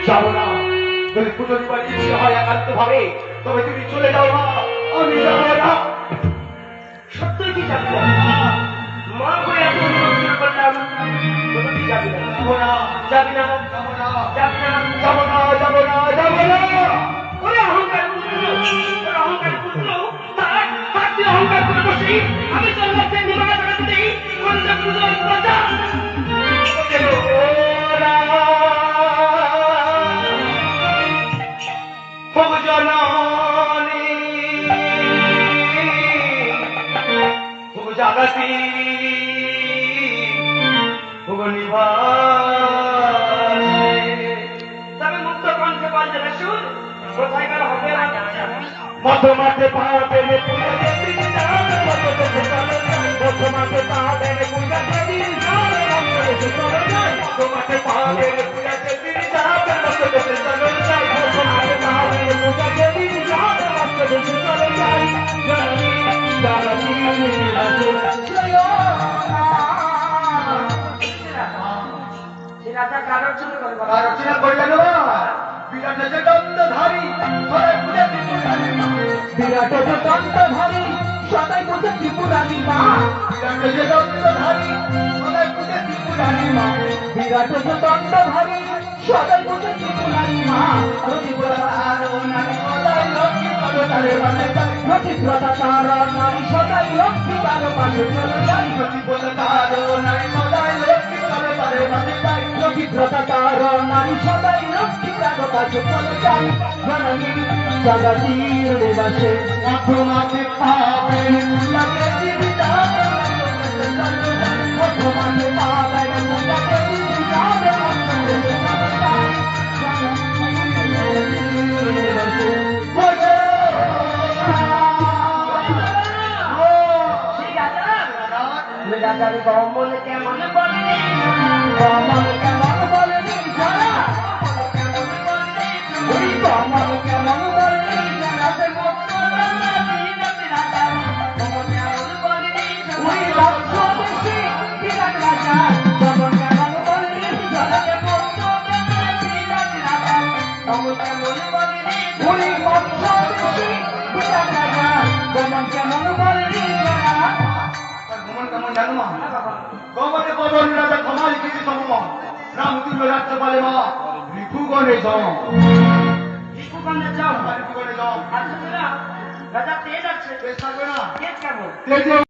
যাবো না যদি পুজোরি বাড়ি ইচ্ছে হয় একান্ত ভাবে তবে তুমি চলে যাও মা আমি যাবো না সত্যই কি যাবি না মা করে এত অনুরোধ করলাম তুমি যাবি না যাবি না যাবো না যাবি না যাবো না যাবো না যাবো না ওরে অহংকার পুত্র তার তুই অহংকার করে বসি আমি তোর মধ্যে নিবানা করে দিই কোনটা পুজো প্রজা জাগতি তবে মুক্ত কণ্ঠে বলছে না সুর কোথায় গেল হবে মত মাঠে পা পেলে পুজো মত মাঠে পা পেলে পূজা দেবী মাঠে পা পেলে পূজা দেবী রচনা করলেন বিরাট দণ্ডধারী বিরাট দণ্ডধারী সদাই পুজো ত্রিপুরারি মা বিরাট দণ্ডধারী সদাই পুজো ত্রিপুরারি মা বিরাট দণ্ডধারী সদাই পুজো ত্রিপুরারি মা লক্ষ্মীপ্রতা তার নারী সদাই লক্ষ্মী তার পাশে চলে যাই লক্ষ্মীপ্রতা তার নারী সদাই লক্ষ্মী তার পাশে যাই লক্ষ্মীপ্রতা তার নারী সদাই লক্ষ্মী তার পাশে চলে যাই জননী জগতীর নিবাসে তোমাকে পাবে লাগে জীবিতার তোমাকে পাবে লাগে জীবিতার রাজার কমল কেমন বলে কমল কেমন বলনি যারা ওই কমল কেমন বলনি যারা ওই লক্ষ বেশি বিরাট রাজা কমল কেমন বলনি যারা ওই লক্ষ বেশি বিরাট রাজা কমল কেমন বলনি যারা জানো মা কমলে পবন রাজা ক্ষমা লিখেছি সমম রামতুল্য রাজ্য পালে মা রিপুগণে যাও রিপুগণে যাও রিপুগণে যাও আচ্ছা রাজা তেজ আছে তেজ থাকবে না তেজ কেমন তেজে